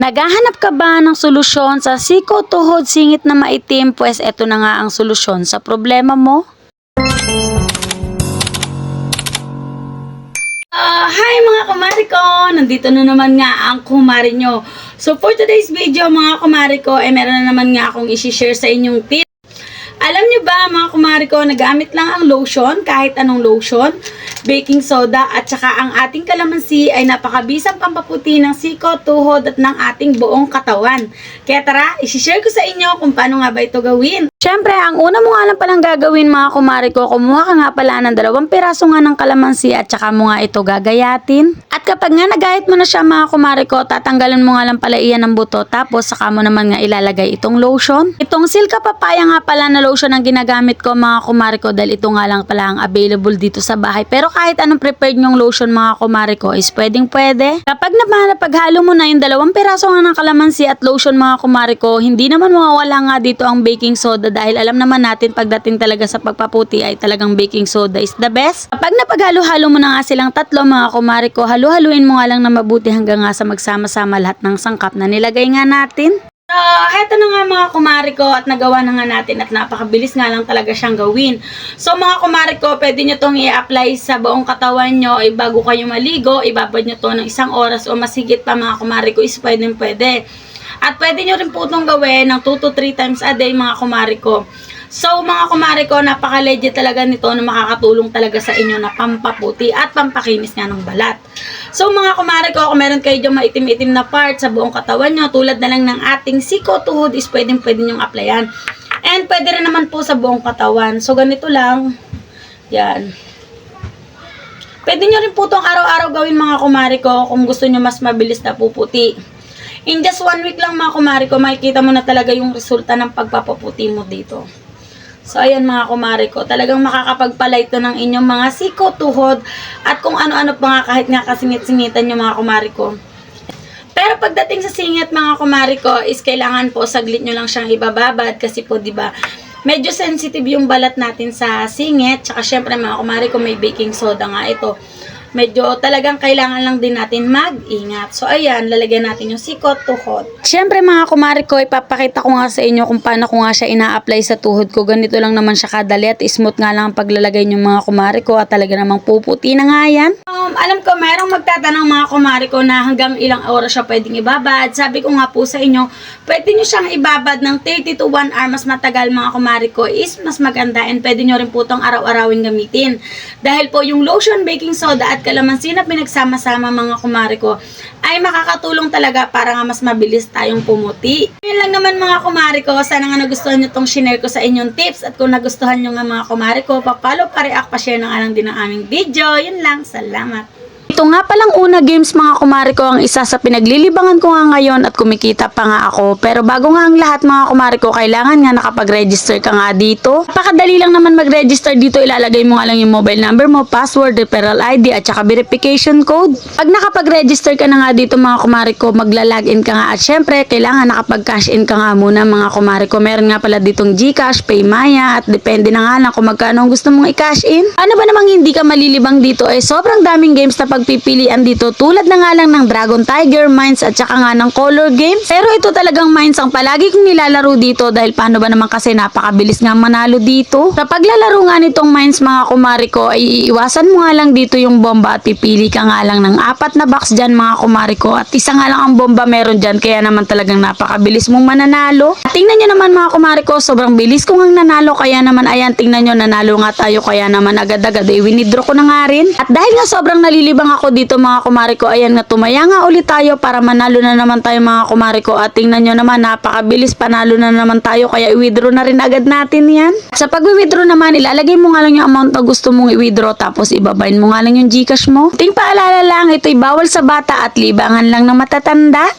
Naghahanap ka ba ng solusyon sa siko, tuhod, singit na maitim? Pues eto na nga ang solusyon sa problema mo. Hi mga kumari ko! Nandito na naman nga ang kumari nyo. So for today's video mga kumari ko, meron na naman nga akong isi-share sa inyong tip. Alam nyo ba mga kumari ko, nagamit lang ang lotion, kahit anong lotion, baking soda at saka ang ating kalamansi ay napakabisang pampaputi ng siko, tuhod at ng ating buong katawan. Kaya tara, isi-share ko sa inyo kung paano nga ba ito gawin. Siyempre, ang una mo nga lang palang gagawin mga kumari ko, kumuha ka nga pala ng 2 piraso nga ng kalamansi at saka mo nga ito gagayatin. At kapag nga nagayat mo na siya mga kumari ko, tatanggalan mo nga lang pala iyan ng buto, tapos saka mo naman nga ilalagay itong lotion. Itong silka papaya nga pala na lotion ang ginagamit ko mga kumari ko, dahil ito nga lang pala ang available dito sa bahay. Pero kahit anong prepared nyong lotion mga kumari ko is pwedeng pwede. Kapag napaghalo mo na yung 2 piraso nga ng kalamansi at lotion mga kumari ko, hindi naman mawawala nga dito ang baking soda, dahil alam naman natin pagdating talaga sa pagpaputi ay talagang baking soda is the best. Kapag napaghalo-halo mo na nga silang tatlo mga kumari ko, halu-haluin mo nga lang na mabuti hanggang nga sa magsama-sama lahat ng sangkap na nilagay nga natin. So, heto na nga mga kumari ko at nagawa na nga natin at napakabilis nga lang talaga siyang gawin. So mga kumari ko, pwede nyo itong i-apply sa buong katawan nyo, bago kayo maligo, ibabad nyo to ng 1 oras o masigit pa mga kumari ko is pwedeng pwede. At pwede nyo rin po itong gawin ng 2 to 3 times a day mga kumari ko. So mga kumari ko, napaka-legit talaga nito na makakatulong talaga sa inyo na pampaputi at pampakinis nga ng balat. So mga kumari ko, kung meron kayo dyan maitim-itim na part sa buong katawan nyo, tulad na lang ng ating siko, tuhod is pwede nyong applyan. And pwede rin naman po sa buong katawan. So ganito lang. Yan. Pwede nyo rin po itong araw-araw gawin mga kumari ko kung gusto nyo mas mabilis na puputi. In just 1 week lang mga kumari ko, makikita mo na talaga yung resulta ng pagpapaputi mo dito. So ayan mga kumari ko, talagang makakapagpala ito ng inyong mga siko, tuhod, at kung ano-ano pa nga kahit nga kasingit-singitan nyo mga kumari ko. Pero pagdating sa singit mga kumari ko, is kailangan po saglit nyo lang siyang ibababad kasi po diba, medyo sensitive yung balat natin sa singit, tsaka syempre mga kumari ko may baking soda nga ito. Medyo talagang kailangan lang din natin mag-ingat. So ayan, lalagyan natin yung siko, tuhod. Siyempre mga kumari ko, ipapakita ko nga sa inyo kung paano ko nga siya ina-apply sa tuhod ko. Ganito lang naman siya kadali at smooth nga lang ang paglalagay nyo mga kumari ko at talaga namang puputi na nga yan. Alam ko, mayroong magtatanong mga kumari ko na hanggang ilang oras siya pwedeng ibabad. Sabi ko nga po sa inyo, pwede nyo siyang ibabad ng 30 to 1 hour. Mas matagal mga kumari ko is mas maganda, and pwede nyo rin po itong araw-arawin gamitin. Dahil po yung lotion, baking soda at kalamansi na pinagsama-sama mga kumari ko ay makakatulong talaga para nga mas mabilis tayong pumuti. Yun lang naman mga kumari ko, sana nga nagustuhan nyo itong shinare ko sa inyong tips, at kung nagustuhan nyo nga mga kumari ko, pa-follow, pa-react, pa-share na nga lang din ang aming video. Yun lang, salamat! Ito nga palang una games mga kumari ko, ang isa sa pinaglilibangan ko nga ngayon at kumikita pa nga ako. Pero bago nga ang lahat mga kumari ko, kailangan nga nakapag-register ka nga dito. Napakadali lang naman mag-register dito, ilalagay mo nga lang yung mobile number mo, password, referral ID at saka verification code. Pag nakapag-register ka na nga dito mga kumari ko, magla-login ka nga at syempre kailangan nakapag-cash in ka nga muna mga kumari ko. Meron nga pala ditong GCash, Paymaya at depende na nga lang kung magkano gusto mong i-cash in. Ano ba namang hindi ka malilibang dito, sobrang daming games na pagpipilian dito, tulad na nga lang ng Dragon Tiger, Mines at saka nga ng Color Games. Pero ito talagang Mines ang palagi kong nilalaro dito, dahil paano ba naman kasi napakabilis nga manalo dito. Sa paglalaro nga nitong Mines mga kumari ko, ay iiwasan mo nga lang dito yung bomba at pipili ka nga lang ng 4 na box dyan mga kumari ko, at isa nga lang ang bomba meron dyan, kaya naman talagang napakabilis mong mananalo. At tingnan nyo naman mga kumari ko, sobrang bilis ko nga nanalo, kaya naman ayan, tingnan nyo, nanalo nga tayo, kaya naman agad-agad winidraw ko na nga rin. At dahil nga sobrang nalilibang ako dito mga kumari ko, ayan nga, tumaya nga ulit tayo para manalo na naman tayo mga kumari ko, at tingnan nyo naman, napakabilis, panalo na naman tayo, kaya i-withdraw na rin agad natin yan. Sa pag-withdraw naman, ilalagay mo nga lang yung amount na gusto mong i-withdraw, tapos ibabayin mo nga lang yung GCash mo. Ting paalala lang, ito'y bawal sa bata at libangan lang ng matatanda.